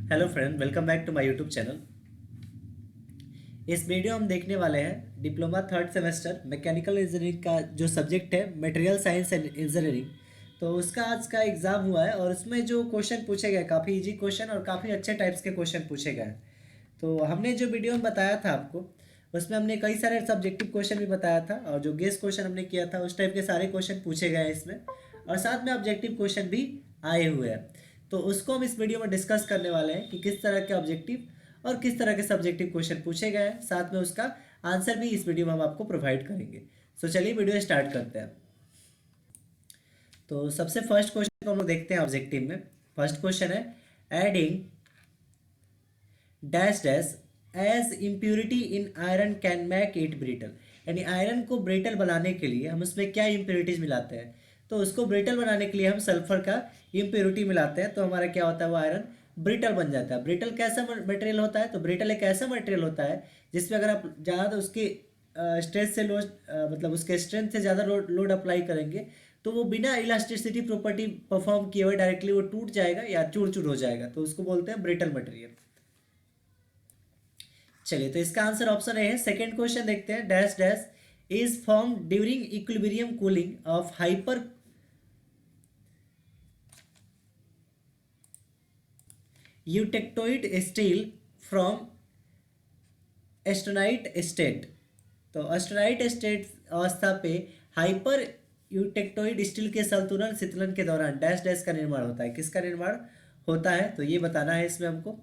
Hello friend, welcome back to my YouTube channel. इस video हम देखने वाले हैं diploma third semester mechanical engineering का जो सब्जेक्ट है मटेरियल साइंस एंड इंजीनियरिंग। तो उसका आज का एग्ज़ाम हुआ है और उसमें जो क्वेश्चन पूछे गए काफ़ी इजी क्वेश्चन और काफ़ी अच्छे टाइप्स के क्वेश्चन पूछे गए हैं। तो हमने जो वीडियो में बताया था आपको, उसमें हमने कई सारे सब्जेक्टिव क्वेश्चन भी बताया था और जो गेस क्वेश्चन हमने किया था उस टाइप के सारे क्वेश्चन पूछे गए हैं इसमें, और साथ में ऑब्जेक्टिव क्वेश्चन भी आए हुए हैं। तो उसको हम इस वीडियो में डिस्कस करने वाले हैं कि किस तरह के ऑब्जेक्टिव और किस तरह के सब्जेक्टिव क्वेश्चन पूछे गए हैं, साथ में उसका आंसर भी इस वीडियो में हम आपको प्रोवाइड करेंगे। तो चलिए वीडियो स्टार्ट करते हैं। तो सबसे फर्स्ट क्वेश्चन को हम लोग देखते हैं ऑब्जेक्टिव में। फर्स्ट क्वेश्चन है adding dash dash as impurity in iron can make it brittle. यानी आयरन को ब्रिटल बनाने के लिए हम उसमें क्या इम्प्योरिटीज मिलाते हैं। तो उसको ब्रिटल बनाने के लिए हम सल्फर का इम्प्योरिटी मिलाते हैं, तो हमारा क्या होता है, वो आयरन ब्रिटल बन जाता है। ब्रिटल कैसा मटेरियल होता है, तो ब्रिटल एक ऐसा मटेरियल होता है जिसमें अगर आप ज़्यादा उसके स्ट्रेस से लोड मतलब उसके स्ट्रेंथ से ज़्यादा लोड अप्लाई करेंगे तो वो बिना इलास्टिसिटी प्रॉपर्टी परफॉर्म किए हुए डायरेक्टली वो टूट जाएगा या चूर चूर हो जाएगा, तो उसको बोलते हैं ब्रिटल मटेरियल। चलिए, तो इसका आंसर ऑप्शन ए है। सेकेंड क्वेश्चन देखते हैं। Dash dash is form during equilibrium cooling of hyper eutectoid steel from austenite state. तो एस्टोनाइट स्टेट अवस्था पे हाइपर यूटेक्टोइड स्टील के संतुलन शीतलन के दौरान डैश डैश का निर्माण होता है। किसका निर्माण होता है, तो ये बताना है इसमें हमको।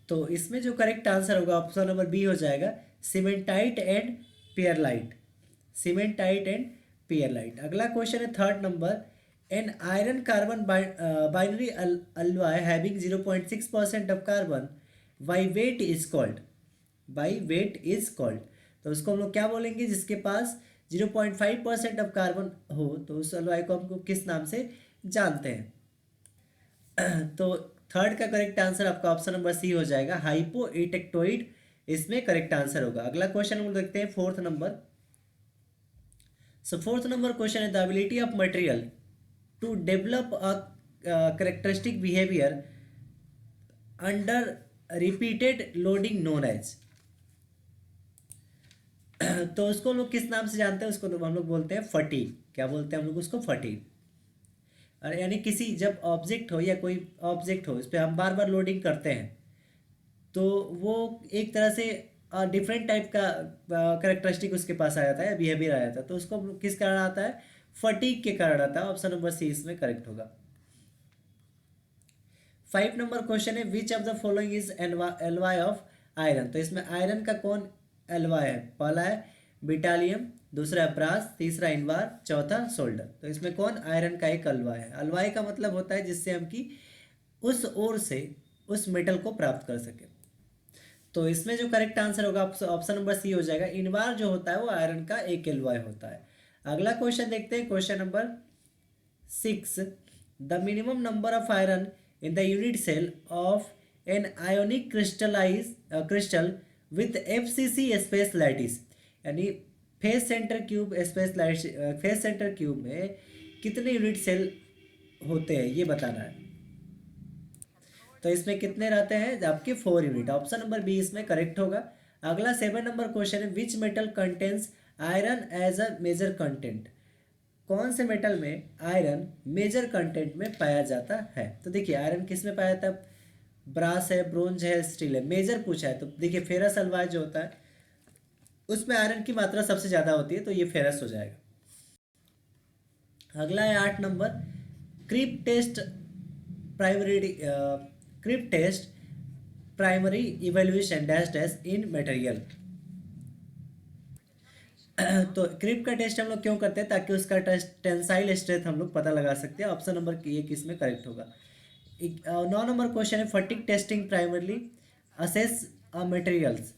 तो इसमें जो करेक्ट आंसर होगा ऑप्शन नंबर बी हो जाएगा, cementite and pearlite. Cementite and pearlite. अगला क्वेश्चन है third number. An iron carbon binary alloy having 0.6% of carbon by weight is called. By weight is called. तो उसको हम लोग क्या बोलेंगे, जिसके पास 0.5% ऑफ कार्बन हो, तो उस अलॉय को हमको किस नाम से जानते हैं। तो थर्ड का करेक्ट आंसर आपका ऑप्शन नंबर सी हो जाएगा, हाइपो इटेक्टोइड इसमें करेक्ट आंसर होगा। अगला क्वेश्चन हम लोग देखते हैं fourth number. So fourth number question है the ability of material to develop a characteristic behaviour under repeated loading known as. तो उसको हम लोग किस नाम से जानते हैं, उसको हम लोग बोलते हैं फटीग। क्या बोलते हैं हम लोग उसको, फटीग। और यानी किसी जब ऑब्जेक्ट हो या कोई ऑब्जेक्ट हो, इस पर हम बार बार लोडिंग करते हैं तो वो एक तरह से डिफरेंट टाइप का करेक्टरिस्टिक उसके पास आ जाता है, बिहेवियर आ जाता है, तो उसको किस कारण आता है, फटीग के कारण आता है। ऑप्शन नंबर सी इसमें करेक्ट होगा। फाइव नंबर क्वेश्चन है which of the following is alloy of iron. तो इसमें आयरन का कौन एलवाई है। पहला है बिटालियम, दूसरा है ब्रास, तीसरा इनवार, चौथा सोल्डर। तो इसमें कौन आयरन का एक अलवाई है। अलवाई का मतलब होता है जिससे हम की उस ओर से उस मेटल को प्राप्त कर सके। तो इसमें जो करेक्ट आंसर होगा ऑप्शन नंबर सी हो जाएगा। इनवार जो होता है वो आयरन का एक एलवाई होता है। अगला क्वेश्चन देखते हैं, question number 6। The minimum number of iron in the unit cell of an ionic crystal with FCC space lattice. यानी face center cube space face center cube में कितने यूनिट सेल होते हैं ये बताना है। तो इसमें कितने रहते हैं, आपके 4 यूनिट। ऑप्शन नंबर बी इसमें करेक्ट होगा। अगला 7 नंबर क्वेश्चन है which metal contains iron as a major content. कौन से मेटल में आयरन मेजर कंटेंट में पाया जाता है। तो देखिए आयरन किस में पाया जाता है, ब्रास है, ब्रोंज है, स्टील है। मेजर पूछा है तो देखिए फेरस अलवाय जो होता है उसमें आयरन की मात्रा सबसे ज़्यादा होती है, तो ये फेरस हो जाएगा। अगला है 8 number. Creep test primary creep test primary evaluation dash dash in material. तो क्रिप का टेस्ट हम लोग क्यों करते हैं, ताकि उसका टेंसाइल स्ट्रेंथ हम लोग पता लगा सकते हैं। ऑप्शन नंबर ये किस में करेक्ट होगा। 9 नंबर क्वेश्चन है फटिक टेस्टिंग प्राइमरली असेस मटेरियल्स।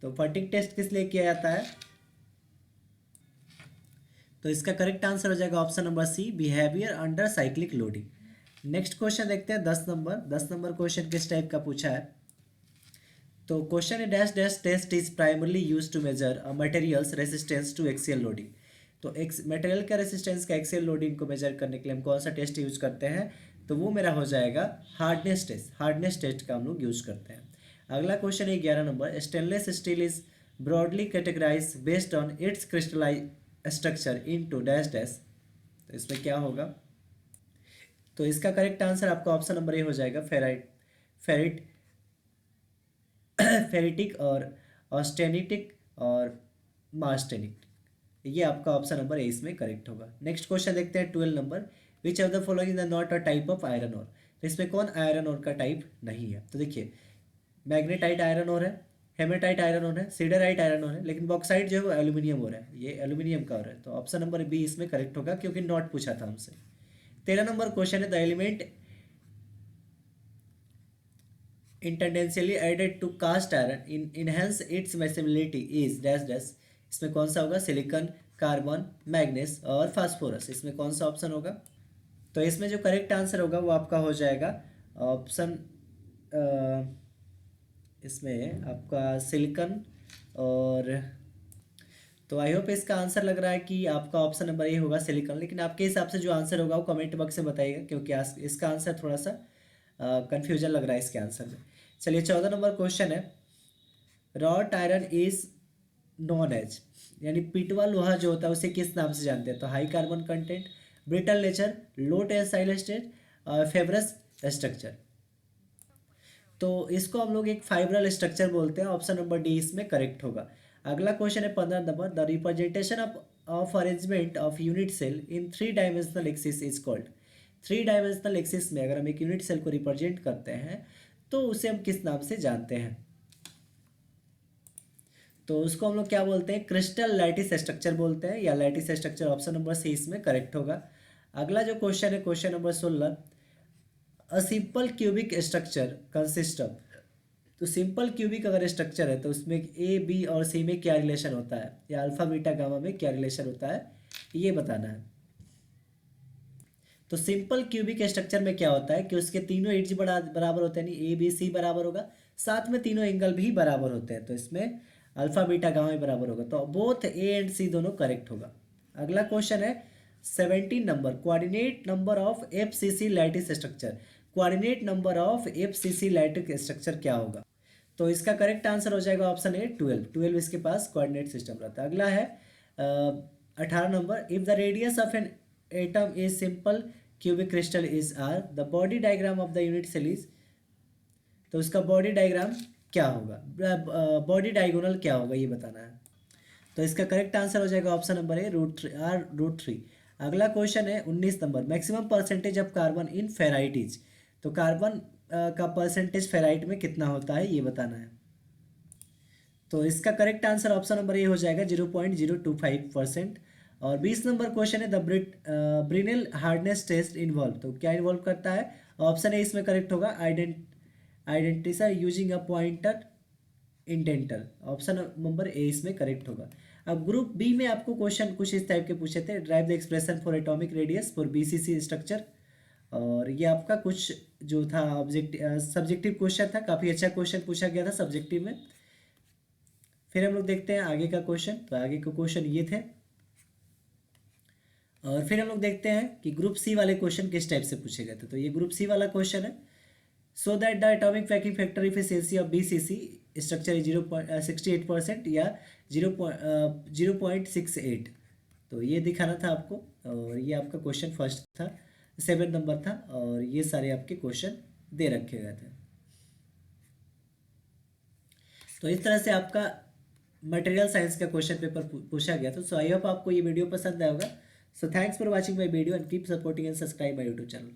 तो फटिक टेस्ट किस लिए किया जाता है, तो इसका करेक्ट आंसर हो जाएगा option number C, behaviour under cyclic loading. Next question देखते हैं 10 नंबर क्वेश्चन किस टाइप का पूछा है। तो क्वेश्चन है dash dash test is primarily use to measure a material's resistance to axial loading. तो एक मटेरियल का रेसिस्टेंस का एक्सियल लोडिंग को मेजर करने के लिए हम कौन सा टेस्ट यूज करते हैं, तो वो मेरा हो जाएगा हार्डनेस टेस्ट। हार्डनेस टेस्ट का हम लोग यूज करते हैं। अगला क्वेश्चन है 11 number, stainless steel is broadly categorise based on its crystallise structure into dash dash. तो इसमें क्या होगा, तो इसका करेक्ट आंसर आपका ऑप्शन नंबर ए हो जाएगा, फेरिट फेरिटिक और ऑस्टेनिटिक और मास्टेनिक। ये आपका ऑप्शन नंबर ए इसमें करेक्ट होगा। नेक्स्ट क्वेश्चन देखते हैं 12 number, which of the following is not a type of iron ore. तो इसमें कौन आयरन ओर का टाइप नहीं है, तो देखिए मैग्नेटाइट आयरन ओर है, हेमेटाइट आयरन ओर है, सीडराइट आयरन ओर है, लेकिन बॉक्साइट जो है वो एल्यूमिनियम ओर है, ये एल्यूमिनियम का ओर है। तो ऑप्शन नंबर बी इसमें करेक्ट होगा क्योंकि नॉट पूछा था हमसे। 13 नंबर क्वेश्चन है, the element intentionally added to cast iron in enhance its machinability is dash dash. इसमें कौन सा होगा, सिलिकॉन, कार्बन, मैग्नीज और फास्फोरस। इसमें कौन सा ऑप्शन होगा, तो इसमें जो करेक्ट आंसर होगा वो आपका हो जाएगा ऑप्शन, इसमें आपका सिलिकॉन। और तो आई होप इसका आंसर लग रहा है कि आपका ऑप्शन नंबर ए होगा सिलिकॉन, लेकिन आपके हिसाब से जो आंसर होगा वो कमेंट बॉक्स में बताइएगा, क्योंकि इसका आंसर थोड़ा सा कंफ्यूजन लग रहा है इसके आंसर में। चलिए 14 नंबर क्वेश्चन है, wrought iron is known as, यानी पिटवा लोहा जो होता है उसे किस नाम से जानते हैं, तो high carbon content, brittle nature, low tensile strength और फेब्रस स्ट्रक्चर। तो इसको हम लोग एक फाइब्रल स्ट्रक्चर बोलते हैं, ऑप्शन नंबर डी इसमें करेक्ट होगा। अगला क्वेश्चन है 15 number, the representation of arrangement of unit cell in 3 dimensional axis is called. 3 dimensional axis में अगर हम एक यूनिट सेल को रिप्रेजेंट करते हैं तो उसे हम किस नाम से जानते हैं, तो उसको हम लोग क्या बोलते हैं, क्रिस्टल लैटिस स्ट्रक्चर बोलते हैं, या lattice structure. Option number C इसमें करेक्ट होगा। अगला जो क्वेश्चन है question number 16, a simple cubic structure consist of. तो सिंपल क्यूबिक अगर स्ट्रक्चर है तो उसमें ए बी और सी में क्या रिलेशन होता है, या अल्फा बीटा गामा में क्या रिलेशन होता है, ये बताना है। तो सिंपल क्यूबिक स्ट्रक्चर में क्या होता है कि उसके तीनों एड्ज बराबर होते हैं, यानी ए बी सी बराबर होगा, साथ में तीनों एंगल भी बराबर होते हैं, तो इसमें अल्फा बीटा गामा भी बराबर होगा, तो बोथ ए एंड सी दोनों करेक्ट होगा। अगला क्वेश्चन है 17 number, coordinate number of FCC lattice structure. Coordinate number of FCC lattice structure क्या होगा, तो इसका करेक्ट आंसर हो जाएगा ऑप्शन ए 12 इसके पास कोऑर्डिनेट सिस्टम रहता है। अगला है 18 number, if the radius of an atom is simple cubic crystal is R, the body diagram of the unit cell is. तो उसका बॉडी डायग्राम क्या होगा, बॉडी डायगोनल क्या होगा, ये बताना है। तो इसका करेक्ट आंसर हो जाएगा ऑप्शन नंबर ए √3। अगला क्वेश्चन है 19 number, maximum percentage of carbon in ferrite is. तो कार्बन का परसेंटेज फेराइट में कितना होता है ये बताना है। तो इसका correct answer option number A हो जाएगा 0.025%। और 20 नंबर क्वेश्चन है, the Brinell hardness test involve. तो क्या इन्वॉल्व करता है, ऑप्शन ए इसमें करेक्ट होगा, identify using a pointer indenter. Option number ए इसमें करेक्ट होगा। अब ग्रुप बी में आपको क्वेश्चन कुछ इस टाइप के पूछे थे, drive the expression for atomic radius for BCC structure, और ये आपका कुछ जो था सब्जेक्टिव क्वेश्चन था, काफ़ी अच्छा क्वेश्चन पूछा गया था सब्जेक्टिव में। फिर हम लोग देखते हैं आगे का क्वेश्चन, तो आगे के क्वेश्चन ये थे, और फिर हम लोग देखते हैं कि ग्रुप सी वाले क्वेश्चन किस टाइप से पूछे गए थे। तो ये ग्रुप सी वाला क्वेश्चन है, so that the atomic packing factor efficiency of BCC structure is 0.68% या 0.68। तो ये दिखाना था आपको, और ये आपका क्वेश्चन फर्स्ट था, 7 नंबर था, और ये सारे आपके क्वेश्चन दे रखे गए थे। तो इस तरह से आपका मटेरियल साइंस का क्वेश्चन पेपर पूछा गया था। सो आई होप आपको ये वीडियो पसंद आया होगा। So thanks for watching my video and keep supporting and subscribe my YouTube channel.